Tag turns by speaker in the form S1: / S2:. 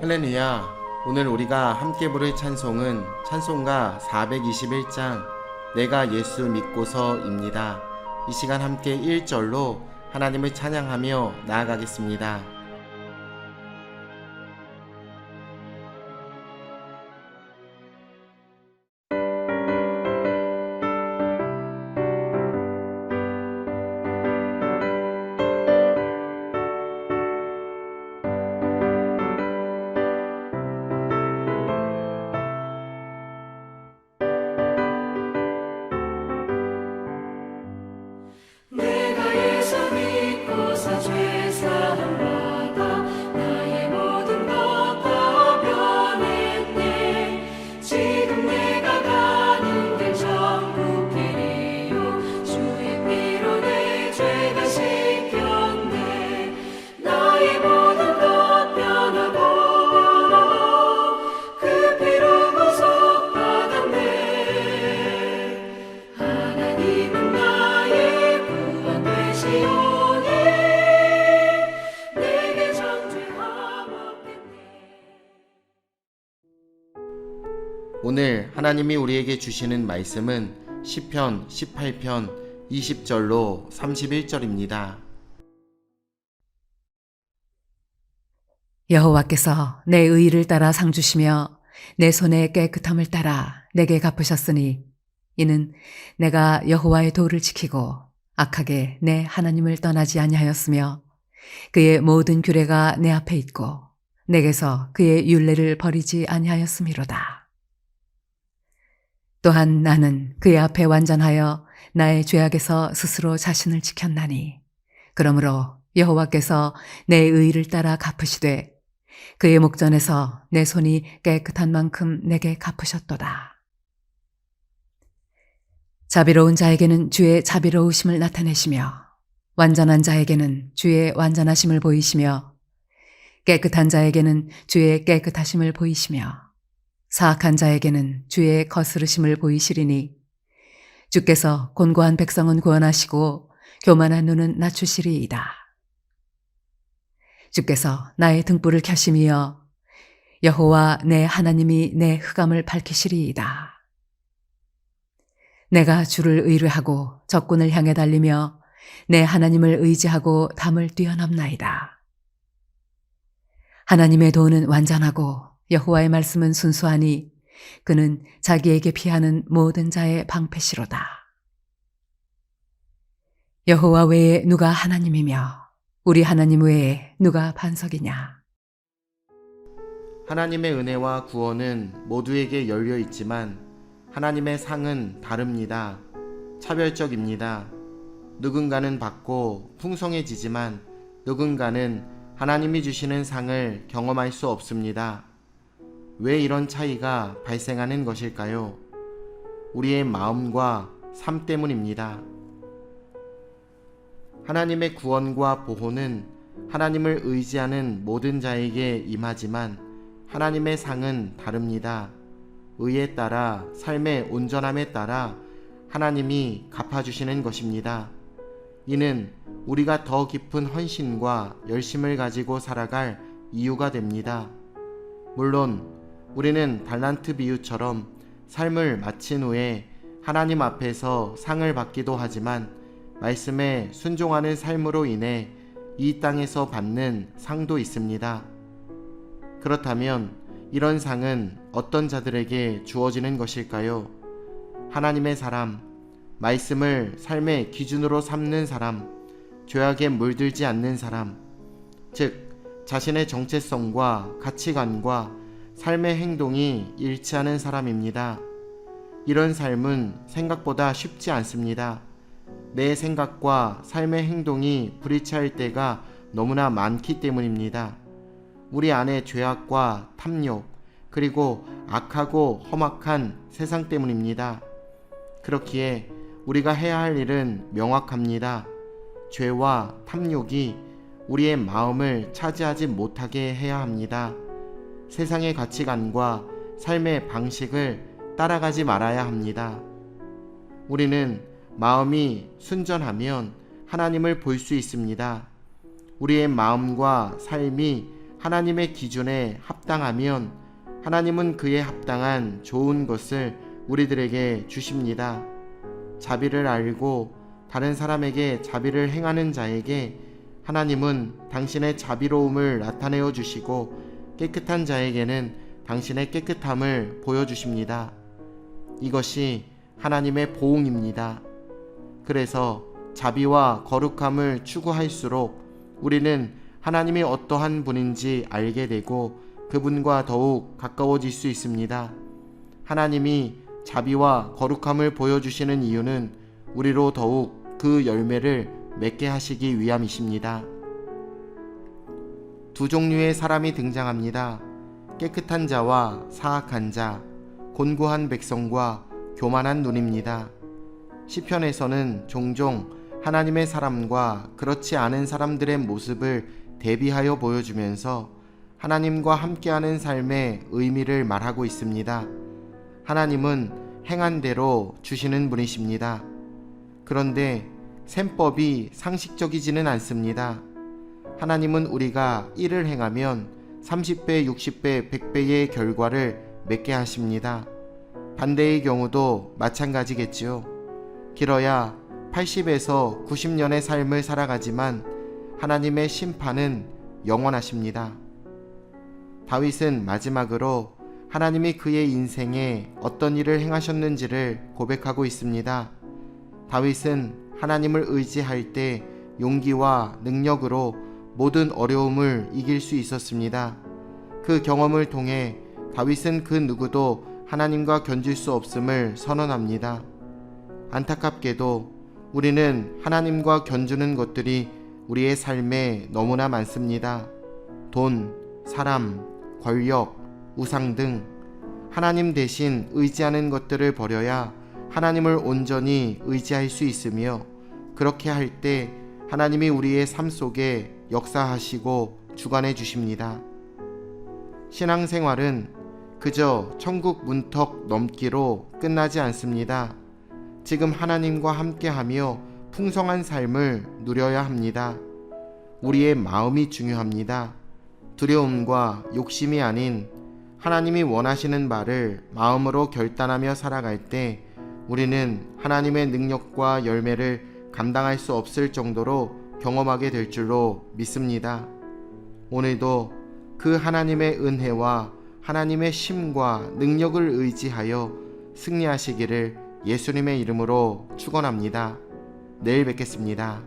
S1: 할렐루야. 오늘 우리가 함께 부를 찬송은 찬송가 421장 내가 예수 믿고서입니다. 이 시간 함께 1절로 하나님을 찬양하며 나아가겠습니다. 오늘 하나님이 우리에게 주시는 말씀은 시편 18편 20절로 31절입니다.
S2: 여호와께서 내 의를 따라 상 주시며 내 손의 깨끗함을 따라 내게 갚으셨으니 이는 내가 여호와의 도를 지키고 악하게 내 하나님을 떠나지 아니하였으며 그의 모든 규례가 내 앞에 있고 내게서 그의 율례를 버리지 아니하였음이로다. 또한 나는 그의 앞에 완전하여 나의 죄악에서 스스로 자신을 지켰나니 그러므로 여호와께서 내 의를 따라 갚으시되 그의 목전에서 내 손이 깨끗한 만큼 내게 갚으셨도다. 자비로운 자에게는 주의 자비로우심을 나타내시며 완전한 자에게는 주의 완전하심을 보이시며 깨끗한 자에게는 주의 깨끗하심을 보이시며 사악한 자에게는 주의 거스르심을 보이시리니 주께서 곤고한 백성은 구원하시고 교만한 눈은 낮추시리이다. 주께서 나의 등불을 켜심이여 여호와 내 하나님이 내 흑암을 밝히시리이다. 내가 주를 의뢰하고 적군을 향해 달리며 내 하나님을 의지하고 담을 뛰어넘나이다. 하나님의 도는 완전하고 여호와의 말씀은 순수하니 그는 자기에게 피하는 모든 자의 방패시로다. 여호와 외에 누가 하나님이며 우리 하나님 외에 누가 반석이냐.
S1: 하나님의 은혜와 구원은 모두에게 열려 있지만 하나님의 상은 다릅니다. 차별적입니다. 누군가는 받고 풍성해지지만 누군가는 하나님이 주시는 상을 경험할 수 없습니다. 왜 이런 차이가 발생하는 것일까요? 우리의 마음과 삶 때문입니다. 하나님의 구원과 보호는 하나님을 의지하는 모든 자에게 임하지만 하나님의 상은 다릅니다. 의에 따라 삶의 온전함에 따라 하나님이 갚아주시는 것입니다. 이는 우리가 더 깊은 헌신과 열심을 가지고 살아갈 이유가 됩니다. 물론 우리는 달란트 비유처럼 삶을 마친 후에 하나님 앞에서 상을 받기도 하지만 말씀에 순종하는 삶으로 인해 이 땅에서 받는 상도 있습니다. 그렇다면 이런 상은 어떤 자들에게 주어지는 것일까요? 하나님의 사람, 말씀을 삶의 기준으로 삼는 사람, 죄악에 물들지 않는 사람, 즉 자신의 정체성과 가치관과 삶의 행동이 일치하는 사람입니다. 이런 삶은 생각보다 쉽지 않습니다. 내 생각과 삶의 행동이 불일치할 때가 너무나 많기 때문입니다. 우리 안에 죄악과 탐욕, 그리고 악하고 험악한 세상 때문입니다. 그렇기에 우리가 해야 할 일은 명확합니다. 죄와 탐욕이 우리의 마음을 차지하지 못하게 해야 합니다. 세상의 가치관과 삶의 방식을 따라가지 말아야 합니다. 우리는 마음이 순전하면 하나님을 볼 수 있습니다. 우리의 마음과 삶이 하나님의 기준에 합당하면 하나님은 그에 합당한 좋은 것을 우리들에게 주십니다. 자비를 알고 다른 사람에게 자비를 행하는 자에게 하나님은 당신의 자비로움을 나타내어 주시고 깨끗한 자에게는 당신의 깨끗함을 보여주십니다. 이것이 하나님의 보응입니다. 그래서 자비와 거룩함을 추구할수록 우리는 하나님이 어떠한 분인지 알게 되고 그분과 더욱 가까워질 수 있습니다. 하나님이 자비와 거룩함을 보여주시는 이유는 우리로 더욱 그 열매를 맺게 하시기 위함이십니다. 두 종류의 사람이 등장합니다. 깨끗한 자와 사악한 자, 곤고한 백성과 교만한 눈입니다. 시편에서는 종종 하나님의 사람과 그렇지 않은 사람들의 모습을 대비하여 보여주면서 하나님과 함께하는 삶의 의미를 말하고 있습니다. 하나님은 행한 대로 주시는 분이십니다. 그런데 셈법이 상식적이지는 않습니다. 하나님은 우리가 일을 행하면 30배, 60배, 100배의 결과를 맺게 하십니다. 반대의 경우도 마찬가지겠지요. 길어야 80에서 90년의 삶을 살아가지만 하나님의 심판은 영원하십니다. 다윗은 마지막으로 하나님이 그의 인생에 어떤 일을 행하셨는지를 고백하고 있습니다. 다윗은 하나님을 의지할 때 용기와 능력으로 모든 어려움을 이길 수 있었습니다. 그 경험을 통해 다윗은 그 누구도 하나님과 견질 수 없음을 선언합니다. 안타깝게도 우리는 하나님과 견주는 것들이 우리의 삶에 너무나 많습니다. 돈, 사람, 권력, 우상 등 하나님 대신 의지하는 것들을 버려야 하나님을 온전히 의지할 수 있으며, 그렇게 할 때 하나님이 우리의 삶 속에 역사하시고 주관해 주십니다. 신앙생활은 그저 천국 문턱 넘기로 끝나지 않습니다. 지금 하나님과 함께하며 풍성한 삶을 누려야 합니다. 우리의 마음이 중요합니다. 두려움과 욕심이 아닌 하나님이 원하시는 바를 마음으로 결단하며 살아갈 때 우리는 하나님의 능력과 열매를 감당할 수 없을 정도로 경험하게 될 줄로 믿습니다. 오늘도 그 하나님의 은혜와 하나님의 심과 능력을 의지하여 승리하시기를 예수님의 이름으로 축원합니다. 내일 뵙겠습니다.